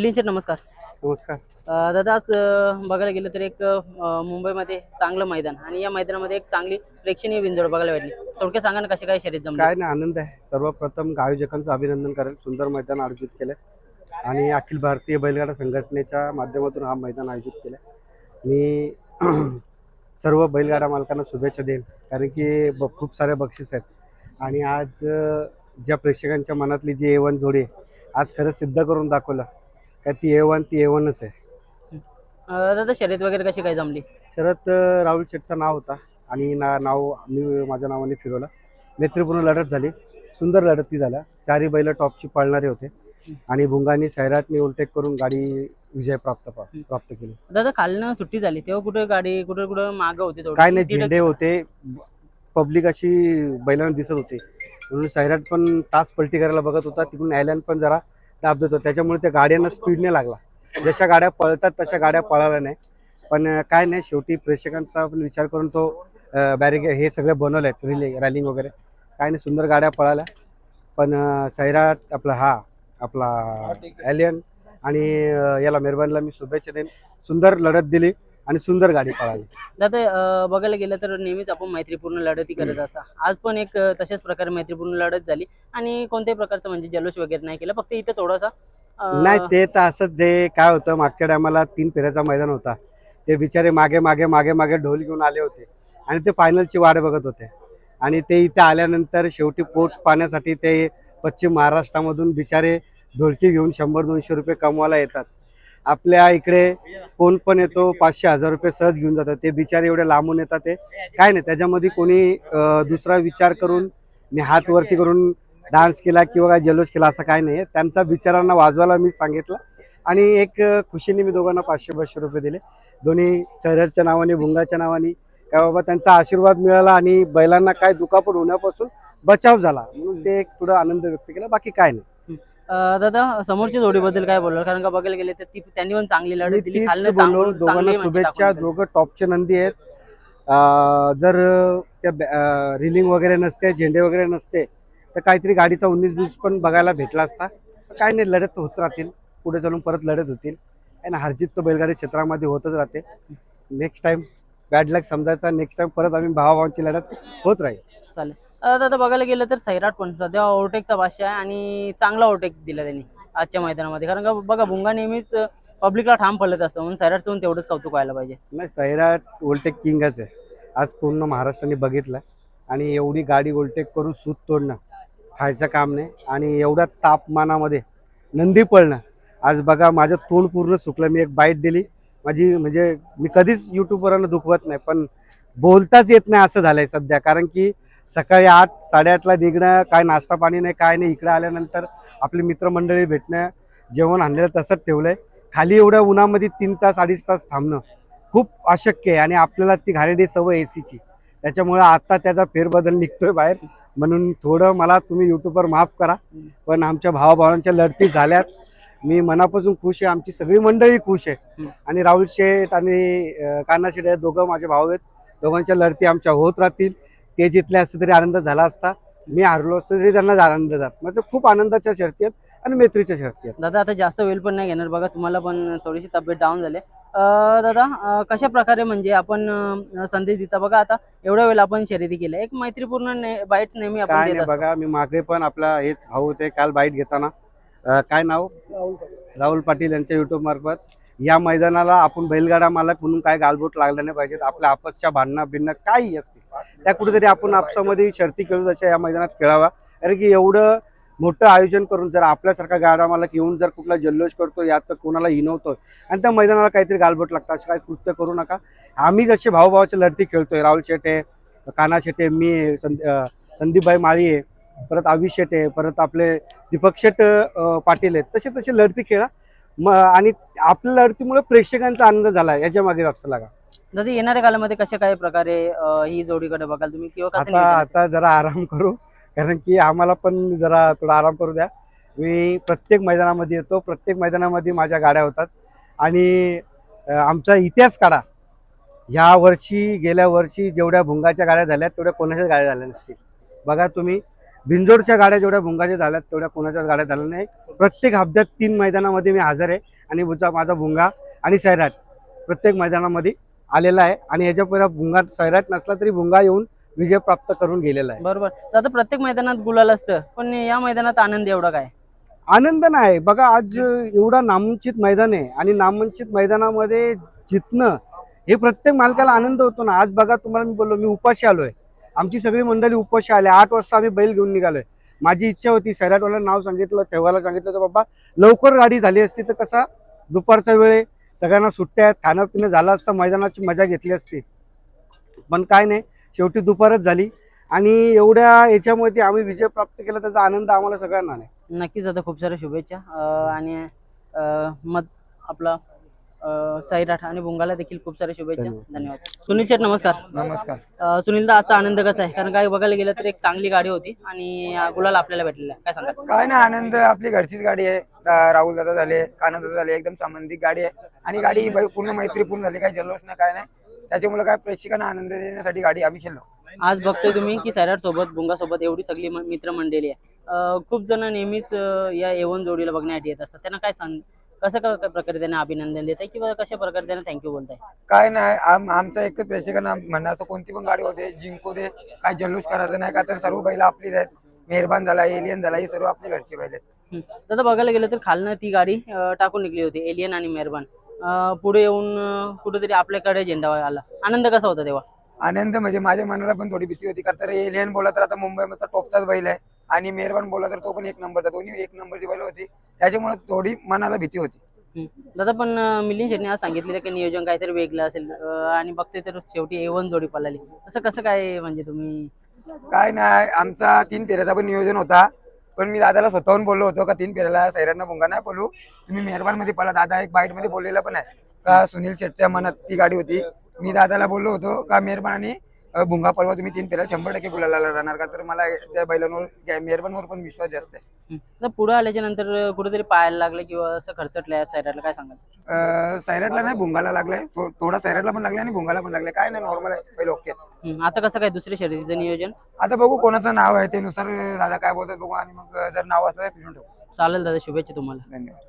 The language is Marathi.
मिलिंद नमस्कार. नमस्कार. दादा आज बघायला गेलं तर एक मुंबईमध्ये चांगलं मैदान आणि या मैदानामध्ये एक चांगली प्रेक्षणीय बिंजोड बघायला भेटली. थोडक्यात सांगा ना कशी काय शर्यत जमली? काय नाही, आनंद आहे. सर्वप्रथम आयोजकांचं अभिनंदन करेल. सुंदर मैदान आयोजित केलं आणि अखिल भारतीय बैलगाडा संघटनेच्या माध्यमातून हा मैदान आयोजित केलं. मी सर्व बैलगाडा मालकांना शुभेच्छा देईन, कारण की खूप सारे बक्षीस आहेत आणि आज ज्या प्रेक्षकांच्या मनातली जी A1 जोडी आहे, आज खरं सिद्ध करून दाखवलं का ती A1 ती A1च आहे. दादा शर्यत वगैरे कशी काय जमली? शरद राहुल शेठचं नाव होता आणि नाव मी माझ्या नावाने फिरवलं. मैत्रीपूर्ण लढत झाली, सुंदर लढती झाल्या. चारही बैल टॉपची पळणारे होते आणि भुंगानी सैराटने उलटेक करून गाडी विजय प्राप्त केली. दादा खालनं सुट्टी झाली तेव्हा कुठे गाडी कुठं मागं होती? काय नाही, झेंडे होते, पब्लिक अशी बैलांना दिसत होती, म्हणून सैराट पण तास पलटी करायला बघत होता. तिकडून ॲलन पण जरा दाब देत होता, त्याच्यामुळे त्या गाड्यांना स्पीडने लागला. जशा गाड्या पळतात तशा गाड्या पळाल्या नाही. पण काय नाही, शेवटी प्रेक्षकांचा पण विचार करून तो बॅरिकेड हे सगळे बनवले आहेत, रॅलिंग वगैरे. काय नाही, सुंदर गाड्या पळाल्या. पण सैराट आपला ॲलियन आणि याला मेहरबानला मी शुभेच्छा देईन. सुंदर लढत दिली आणि सुंदर गाडी पळाली. दादा बघायला गेलं तर नेहमीच आपण मैत्रीपूर्ण लढती करत असता. आज पण एक तशाच प्रकारे मैत्रीपूर्ण लढत झाली आणि कोणत्याही प्रकारचं म्हणजे जल्लोष वगैरे नाही केलं, फक्त इथं थोडासा नाही, ते तर असंच. जे काय होतं, मागच्या टायमाला 3 फेऱ्याचा मैदान होता, ते बिचारे मागे मागे मागे मागे ढोल घेऊन आले होते आणि ते फायनलची वाट बघत होते. आणि ते इथे आल्यानंतर शेवटी पोट पाण्यासाठी ते पश्चिम महाराष्ट्रामधून बिचारे ढोलकी घेऊन 100-200 रुपये कमवायला येतात. आपल्या इकडे कोण पण येतो 500-1000 रुपये सहज घेऊन जातात. ते बिचारे एवढे लांबून येतात. ते काय नाही, त्याच्यामध्ये कोणी दुसरा विचार करून मी हात वरती करून डान्स केला किंवा काय जल्लोष केला असं काय नाही. त्यांचा बिचारांना वाजवायला मी सांगितलं आणि एक खुशीने मी दोघांना 500-500 रुपये दिले, दोन्ही चेहऱ्याच्या नावाने, भुंगाच्या नावाने. काय बाबा, त्यांचा आशीर्वाद मिळाला आणि बैलांना काय दुखापत होण्यापासून बचाव झाला, म्हणून ते एक थोडं आनंद व्यक्त केला, बाकी काय नाही. दादा समोरच्या जोडीबद्दल काय बोलणार? कारण का बघायला गेले तर त्यांनी पण चांगली लढत दिली. दोघांना शुभेच्छा. दोघं टॉपचे नंदी आहेत. जर त्या रिलिंग वगैरे नसते, झेंडे वगैरे नसते, तर काहीतरी गाडीचा 19-20 पण बघायला भेटला असता. काय नाही, लढत होत राहतील, पुढे चालून परत लढत होतील. आणि हरजित तो बैलगाडी क्षेत्रामध्ये होतच राहते. नेक्स्ट टाइम बॅड लक समजायचा, नेक्स्ट टाइम परत आम्ही भावाभावांची लढत होत राहील. चालेल. दादा बघायला गेलं तर सैराट पण सध्या ओव्हरटेकचा बादशाह आहे आणि चांगला ओव्हरटेक दिला त्यांनी आजच्या मैदानामध्ये. कारण का बघा, भुंगा नेहमीच पब्लिकला ठाम पडत असतं, म्हणून सैराटचं पण तेवढंच कौतुक व्हायला पाहिजे. नाही, सैराट ओव्हरटेक किंगच आहे. आज पूर्ण महाराष्ट्राने बघितलं आणि एवढी गाडी ओव्हरटेक करून सूत तोडणं खायचं काम नाही. आणि एवढ्या तापमानामध्ये नंदी पळणं, आज बघा माझं तोंड पूर्ण सुकलं. मी एक बाईट दिली माझी, म्हणजे मी कधीच यूट्यूबवरांना दुखवत नाही, पण बोलताच येत नाही असं झालंय सध्या. कारण की सकाळी 8-8:30ला निघणं, काय नाश्ता पाणी नाही, काय नाही. इकडे आल्यानंतर आपली मित्रमंडळी भेटणं, जेवण आणलेलं तसंच ठेवलंय. खाली एवढ्या उन्हामध्ये 3 तास 2.5 तास थांबणं खूप अशक्य आहे आणि आपल्याला ती घाणेरडी सवय एसीची, त्याच्यामुळे आता त्याचा फेरबदल निघतोय बाहेर. म्हणून थोडं मला तुम्ही यूट्यूबवर माफ करा, पण आमच्या भावाभावांच्या लढती झाल्यात. मी मनापासून खुश आहे, आमची सगळी मंडळी खुश आहे. आणि राहुल शेठ आणि कान्हा शेठ हे दोघं माझे भाऊ आहेत. दोघांच्या लढती आमच्या होत राहतील. ते जितले असते तरी आनंद झाला असता, मी हारलो असतो तरी त्यांना आनंद जात. म्हणजे खूप आनंदाच्या शर्ती आहेत आणि मैत्रीच्या शर्ती आहेत. दादा आता जास्त वेळ पण नाही घेणार, बघा तुम्हाला पण थोडीशी तब्येत डाऊन झाली. दादा कशा प्रकारे म्हणजे आपण संधी देता? बघा आता एवढ्या वेळ आपण शर्यती केल्या, एक मैत्रीपूर्ण बाईट्स नेहमी आपण देत असतो. बघा, मी मागे पण आपला हेच भाऊ होते काल बाईट घेताना, काय नाव, राहुल पाटील यांच्या युट्यूब मार्फत या मैदानाला आपण बैलगाडा मालक म्हणून काय गालबोट लागला नाही पाहिजेत. आपल्या आपसच्या भांडणं भिन्न काही असतील त्या कुठेतरी आपण आपसामध्ये शर्ती खेळू तशा या मैदानात खेळावा. कारण की एवढं मोठं आयोजन करून जर आपल्यासारखा गाडा मालक येऊन जर कुठला जल्लोष करतो, यात तर कोणाला हिनवतोय आणि त्या मैदानाला काहीतरी गालबोट लागतं, असं काही कृत्य करू नका. आम्ही जसे भाऊभावाच्या लढती खेळतोय, राहुल शेटे, कान्हा शेटे, मी संदीपभाई माळी आहे, परत अविष शेटे, परत आपले दीपक शेट पाटील आहेत, तसे तसे लढती खेळा. आणि आपल्या लढतीमुळे प्रेक्षकांचा आनंद झाला, याच्या मागे जास्त लागा. दादा येणाऱ्या काळामध्ये कशा काय प्रकारे ही जोडीकडे बघाल तुम्ही किंवा कसं आता जरा आराम करू, कारण की आम्हाला पण जरा थोडा आराम करू द्या. मी प्रत्येक मैदानामध्ये येतो, प्रत्येक मैदानामध्ये माझ्या गाड्या होतात आणि आमचा इतिहास काढा. ह्या वर्षी, गेल्या वर्षी जेवढ्या भुंगाच्या गाड्या झाल्या तेवढ्या कोणाच्याच गाड्या झाल्या नसतील. बघा तुम्ही, बिंजोडच्या गाड्या जेवढ्या भुंगाच्या झाल्यात तेवढ्या कोणाच्याच गाड्या झाल्या नाही. प्रत्येक हप्त्यात 3 मैदानामध्ये मी हजर आहे आणि माझा भुंगा आणि सैराट प्रत्येक मैदानामध्ये आलेला आहे. आणि याच्या पहिला भुंगा सैराट नसला तरी भुंगा येऊन विजय प्राप्त करून गेलेला आहे. बरोबर. तर आता प्रत्येक मैदानात गुलाल असतं, पण या मैदानात आनंद एवढा काय? आनंद नाही बघा, आज एवढा नामांकित मैदान आहे आणि नामांकित मैदानामध्ये जितणं हे प्रत्येक मालकाला आनंद होतो ना. आज बघा तुम्हाला मी बोललो, मी उपाशी आलोय, आमची सगळी मंडळी उपाशी आले. 8 वाजता आम्ही बैल घेऊन निघालोय. माझी इच्छा होती, सैराटवाला नाव सांगितलं, ठेवायला सांगितलं तर बाबा लवकर गाडी झाली असती तर कसा दुपारचा वेळ आहे, सगळ्यांना सुट्ट्या आहेत, खाणं पिणं झालं असतं, मैदानाची मजा घेतली असती. पण काय नाही, शेवटी दुपारच झाली आणि एवढ्या याच्यामध्ये आम्ही विजय प्राप्त केला, त्याचा आनंद आम्हाला सगळ्यांना नाही. नक्कीच आता खूप साऱ्या शुभेच्छा आणि मत आपला सैराट आणि भुंगाला देखील खूप साऱ्या शुभेच्छा. धन्यवाद. सुनील शेठ नमस्कार. नमस्कार. सुनीलदा, आजचा आनंद कसा आहे? कारण काय बघायला गेलं तर एक चांगली गाडी होती आणि गुलाल आपल्याला भेटलेला आहे, काय सांगा? काय ना, आनंद, आपली घरचीच गाडी आहे. राहुल दादा झाले, कानन दादा झाले, एकदम संबंधित गाडी आहे आणि गाडी पूर्ण मैत्रीपूर्ण झाली, काही जल्लोष नाही, काय नाही. त्याच्यामुळे काय प्रेक्षकांना आनंद देण्यासाठी गाडी आम्ही खेळलो. आज बघतोय तुम्ही की सैराट सोबत भुंगा सोबत एवढी सगळी मित्रमंडळी आहे. खूप जण नेहमीच या एवन जोडीला बघण्यासाठी येत असतात. त्यांना काय सांग, कसं प्रकारे त्यांना अभिनंदन देत आहे किंवा कशा प्रकारे त्यांना थँक्यू बोलताय? काय नाही, आमचं एकच प्रेक्षकांना म्हणणं असं, कोणती पण गाडी होते, जिंकू दे, काय जल्लोष करायचं नाही, का तर सर्व बैल आपलीच आहेत. मेहरबान झाला, एलियन झाला, ही सर्व आपली घरची बैल आहेत. तर बघायला गेलं तर खालनं ती गाडी टाकून निघली होती, एलियन आणि मेहरबान. पुढे येऊन कुठेतरी आपल्याकडे झेंडा आला. आनंद कसा होता तेव्हा? आनंद म्हणजे माझ्या मनाला पण थोडी भीती होती, का तर एलियन बोला तर आता मुंबईमधला टॉपचाच बैल आहे आणि मेहरबान बोला तर तो पण 1 नंबरचा, दोन्ही 1 नंबरची बैल होती. त्याच्यामुळे थोडी मनाला भीती होती. दादा, पण मिलिंद शेटने आज सांगितलेलं की नियोजन काहीतरी वेगळं असेल आणि बघतोय तर शेवटी A1 जोडी पळाली. असं कसं काय, म्हणजे तुम्ही? काय नाही, आमचा 3 फेऱ्याचा पण नियोजन होता, पण मी दादाला स्वतःहून बोललो होतो का 3 फेऱ्याला सैराटना भुंगा नाही बोलू, तुम्ही मेहरबान मध्ये पळा. दादा एक बाईट मध्ये बोललेला पण आहे का सुनील शेटच्या मनात ती गाडी होती. मी दादाला बोललो होतो का मेहरबान आणि भुंगा पळवा, तुम्ही 3 फेऱ्या 100% गुलाला राहणार, का तर मला त्या बैलांवर मेहरबानवर पण विश्वास जास्त आहे. पुढे आल्याच्या नंतर कुठेतरी पाहायला लागलं किंवा असं खर्चटलंय सैराटला, काय सांगाल? सैराटला नाही, भुंगाला लागलाय, थोडा सैराटला पण लागलाय आणि भुंगाला पण लागलाय. काय नाही, नॉर्मल आहे, पहिले ओके. आता कसं काय दुसऱ्या शर्यतीचं नियोजन? आता बघू कोणाचं नाव आहे ते नुसार दादा काय बोलतात बघू, आणि मग जर नाव असलं तर फिरून ठेवू. चालेल दादा, शुभेच्छा तुम्हाला. धन्यवाद.